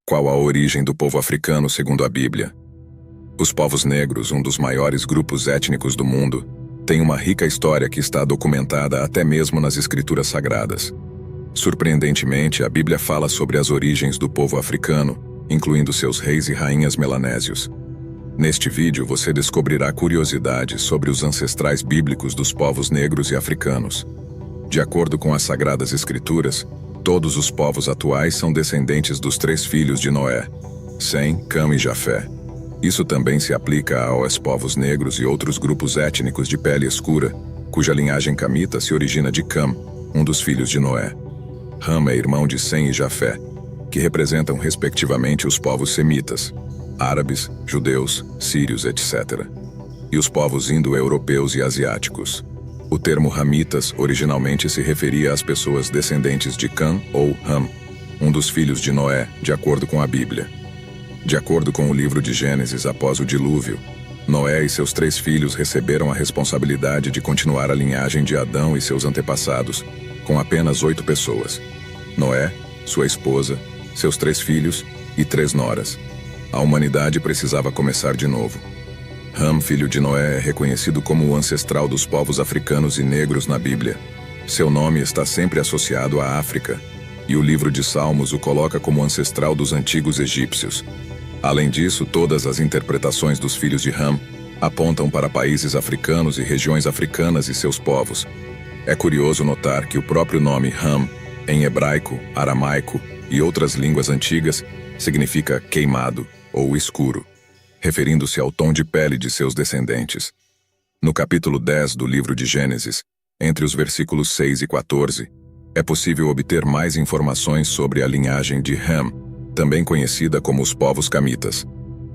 Qual a origem do povo africano segundo a Bíblia? Os povos negros, um dos maiores grupos étnicos do mundo, têm uma rica história que está documentada até mesmo nas escrituras sagradas. Surpreendentemente, a Bíblia fala sobre as origens do povo africano, incluindo seus reis e rainhas melanésios. Neste vídeo você descobrirá curiosidades sobre os ancestrais bíblicos dos povos negros e africanos. De acordo com as Sagradas Escrituras, todos os povos atuais são descendentes dos 3 filhos de Noé, Sem, Cam e Jafé. Isso também se aplica aos povos negros e outros grupos étnicos de pele escura, cuja linhagem camita se origina de Cam, um dos filhos de Noé. Ham é irmão de Sem e Jafé, que representam respectivamente os povos semitas, árabes, judeus, sírios, etc. e os povos indo-europeus e asiáticos. O termo Hamitas originalmente se referia às pessoas descendentes de Cam ou Ham, um dos filhos de Noé, de acordo com a Bíblia. De acordo com o livro de Gênesis, após o dilúvio, Noé e seus 3 filhos receberam a responsabilidade de continuar a linhagem de Adão e seus antepassados, com apenas 8 pessoas: Noé, sua esposa, seus 3 filhos e 3 noras. A humanidade precisava começar de novo. Ham, filho de Noé, é reconhecido como o ancestral dos povos africanos e negros na Bíblia. Seu nome está sempre associado à África, e o livro de Salmos o coloca como ancestral dos antigos egípcios. Além disso, todas as interpretações dos filhos de Ham apontam para países africanos e regiões africanas e seus povos. É curioso notar que o próprio nome Ham, em hebraico, aramaico e outras línguas antigas, significa queimado ou escuro, referindo-se ao tom de pele de seus descendentes. No capítulo 10 do livro de Gênesis, entre os versículos 6 e 14, é possível obter mais informações sobre a linhagem de Ham, também conhecida como os povos camitas.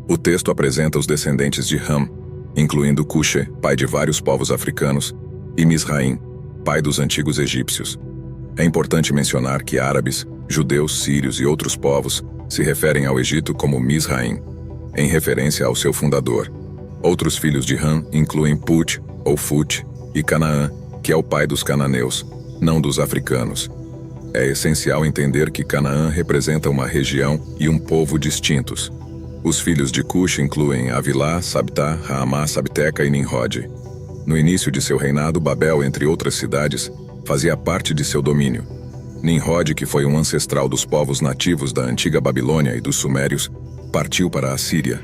O texto apresenta os descendentes de Ham, incluindo Cuxê, pai de vários povos africanos, e Misraim, pai dos antigos egípcios. É importante mencionar que árabes, judeus, sírios e outros povos se referem ao Egito como Misraim, em referência ao seu fundador. Outros filhos de Ham incluem Put, ou Fut, e Canaã, que é o pai dos cananeus, não dos africanos. É essencial entender que Canaã representa uma região e um povo distintos. Os filhos de Cush incluem Avilá, Sabtá, Raamá, Sabteca e Nimrod. No início de seu reinado, Babel, entre outras cidades, fazia parte de seu domínio. Nimrod, que foi um ancestral dos povos nativos da antiga Babilônia e dos Sumérios, partiu para a Síria,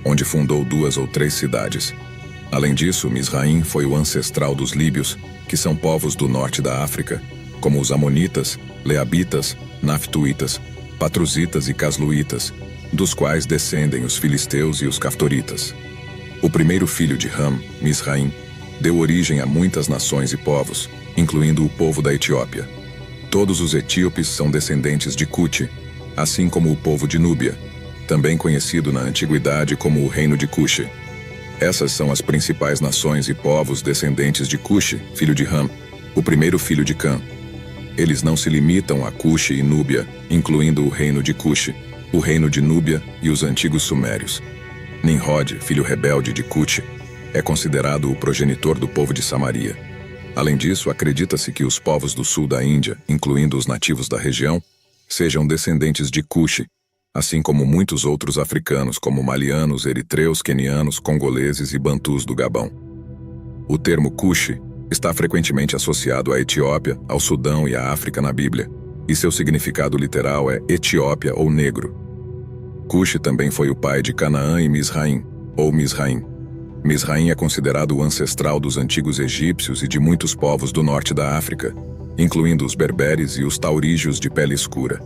onde fundou 2 ou 3 cidades. Além disso, Misraim foi o ancestral dos líbios, que são povos do norte da África, como os amonitas, leabitas, naftuítas, patruzitas e casluítas, dos quais descendem os filisteus e os caftoritas. O primeiro filho de Ham, Misraim, deu origem a muitas nações e povos, incluindo o povo da Etiópia. Todos os etíopes são descendentes de Cuti, assim como o povo de Núbia, também conhecido na antiguidade como o Reino de Cuxê. Essas são as principais nações e povos descendentes de Cuxê, filho de Ham, o primeiro filho de Cã. Eles não se limitam a Cuxê e Núbia, incluindo o Reino de Cuxê, o Reino de Núbia e os antigos Sumérios. Nimrod, filho rebelde de Cuti, é considerado o progenitor do povo de Samaria. Além disso, acredita-se que os povos do sul da Índia, incluindo os nativos da região, sejam descendentes de Cuxê, assim como muitos outros africanos como malianos, eritreus, quenianos, congoleses e bantus do Gabão. O termo Cuxê está frequentemente associado à Etiópia, ao Sudão e à África na Bíblia, e seu significado literal é Etiópia ou negro. Cuxê também foi o pai de Canaã e Misraim, ou Misraim. Misraim é considerado o ancestral dos antigos egípcios e de muitos povos do norte da África, incluindo os berberes e os taurígeos de pele escura.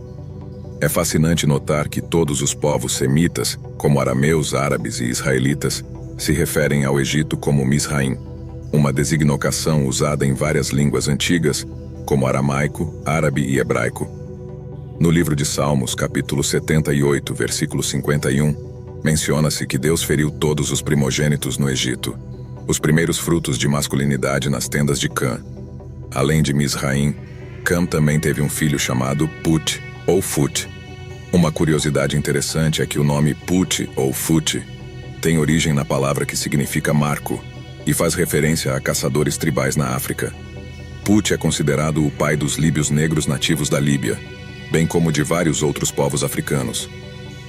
É fascinante notar que todos os povos semitas, como arameus, árabes e israelitas, se referem ao Egito como Misraim, uma designocação usada em várias línguas antigas, como aramaico, árabe e hebraico. No livro de Salmos, capítulo 78, versículo 51, menciona-se que Deus feriu todos os primogênitos no Egito, os primeiros frutos de masculinidade nas tendas de Cã. Além de Misraim, Cam também teve um filho chamado Put, ou Fut. Uma curiosidade interessante é que o nome Put, ou Fut, tem origem na palavra que significa marco, e faz referência a caçadores tribais na África. Put é considerado o pai dos líbios negros nativos da Líbia, bem como de vários outros povos africanos.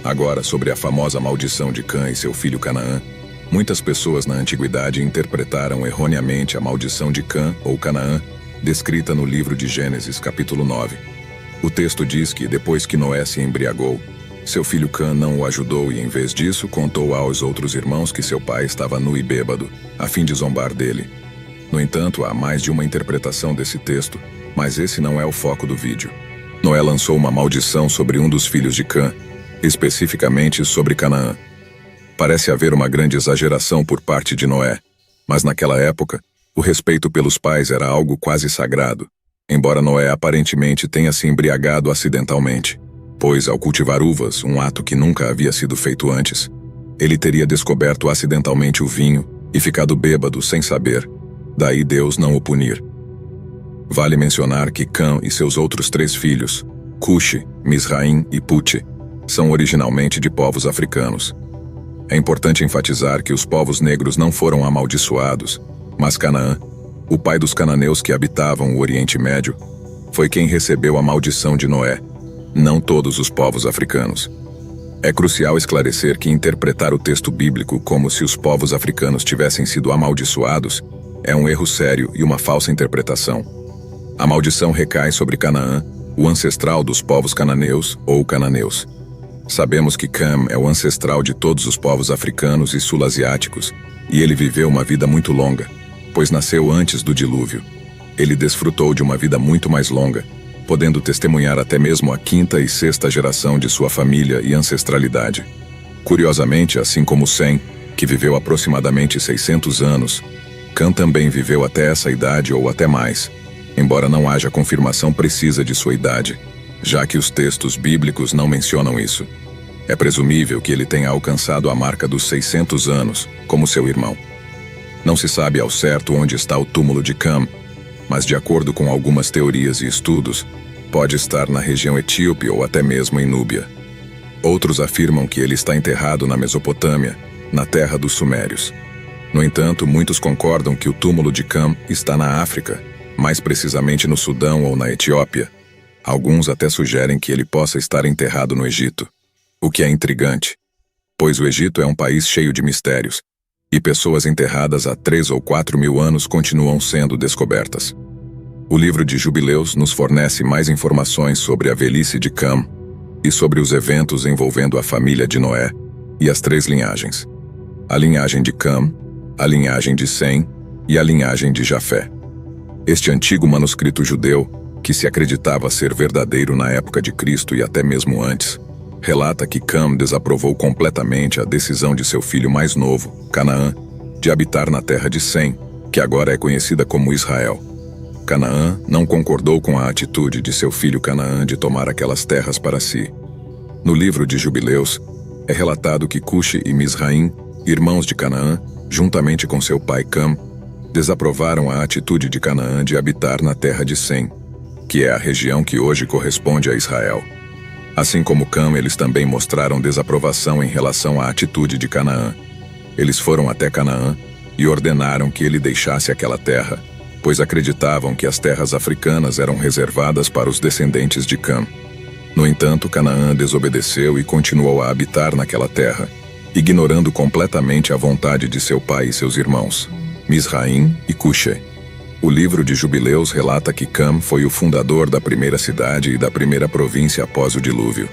Agora, sobre a famosa maldição de Cã e seu filho Canaã, muitas pessoas na antiguidade interpretaram erroneamente a maldição de Cã ou Canaã, descrita no livro de Gênesis, capítulo 9. O texto diz que, depois que Noé se embriagou, seu filho Cã não o ajudou e, em vez disso, contou aos outros irmãos que seu pai estava nu e bêbado, a fim de zombar dele. No entanto, há mais de uma interpretação desse texto, mas esse não é o foco do vídeo. Noé lançou uma maldição sobre um dos filhos de Cã, especificamente sobre Canaã. Parece haver uma grande exageração por parte de Noé, mas naquela época, o respeito pelos pais era algo quase sagrado, embora Noé aparentemente tenha se embriagado acidentalmente, pois ao cultivar uvas, um ato que nunca havia sido feito antes, ele teria descoberto acidentalmente o vinho e ficado bêbado sem saber, daí Deus não o punir. Vale mencionar que Cã e seus outros 3 filhos, Cuxi, Misraim e Puti, são originalmente de povos africanos. É importante enfatizar que os povos negros não foram amaldiçoados, mas Canaã, o pai dos cananeus que habitavam o Oriente Médio, foi quem recebeu a maldição de Noé, não todos os povos africanos. É crucial esclarecer que interpretar o texto bíblico como se os povos africanos tivessem sido amaldiçoados é um erro sério e uma falsa interpretação. A maldição recai sobre Canaã, o ancestral dos povos cananeus ou cananeus. Sabemos que Cã é o ancestral de todos os povos africanos e sul-asiáticos, e ele viveu uma vida muito longa, pois nasceu antes do dilúvio. Ele desfrutou de uma vida muito mais longa, podendo testemunhar até mesmo a 5ª e 6ª geração de sua família e ancestralidade. Curiosamente, assim como Sem, que viveu aproximadamente 600 anos, Cã também viveu até essa idade ou até mais, embora não haja confirmação precisa de sua idade, já que os textos bíblicos não mencionam isso. É presumível que ele tenha alcançado a marca dos 600 anos, como seu irmão. Não se sabe ao certo onde está o túmulo de Cã, mas de acordo com algumas teorias e estudos, pode estar na região etíope ou até mesmo em Núbia. Outros afirmam que ele está enterrado na Mesopotâmia, na terra dos Sumérios. No entanto, muitos concordam que o túmulo de Cã está na África, mais precisamente no Sudão ou na Etiópia. Alguns até sugerem que ele possa estar enterrado no Egito, o que é intrigante, pois o Egito é um país cheio de mistérios, e pessoas enterradas há 3 ou 4 mil anos continuam sendo descobertas. O livro de Jubileus nos fornece mais informações sobre a velhice de Cã e sobre os eventos envolvendo a família de Noé e as 3 linhagens: a linhagem de Cã, a linhagem de Sem e a linhagem de Jafé. Este antigo manuscrito judeu, que se acreditava ser verdadeiro na época de Cristo e até mesmo antes, relata que Cã desaprovou completamente a decisão de seu filho mais novo, Canaã, de habitar na terra de Sem, que agora é conhecida como Israel. Canaã não concordou com a atitude de seu filho Canaã de tomar aquelas terras para si. No livro de Jubileus, é relatado que Cuxi e Misraim, irmãos de Canaã, juntamente com seu pai Cã, desaprovaram a atitude de Canaã de habitar na terra de Sem, que é a região que hoje corresponde a Israel. Assim como Cã, eles também mostraram desaprovação em relação à atitude de Canaã. Eles foram até Canaã e ordenaram que ele deixasse aquela terra, pois acreditavam que as terras africanas eram reservadas para os descendentes de Cã. No entanto, Canaã desobedeceu e continuou a habitar naquela terra, ignorando completamente a vontade de seu pai e seus irmãos, Misraim e Cuxi. O livro de Jubileus relata que Cã foi o fundador da primeira cidade e da primeira província após o dilúvio.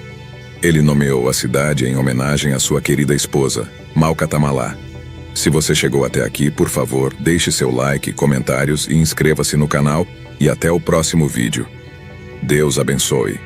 Ele nomeou a cidade em homenagem à sua querida esposa, Malcatamalá. Se você chegou até aqui, por favor, deixe seu like, comentários e inscreva-se no canal, e até o próximo vídeo. Deus abençoe.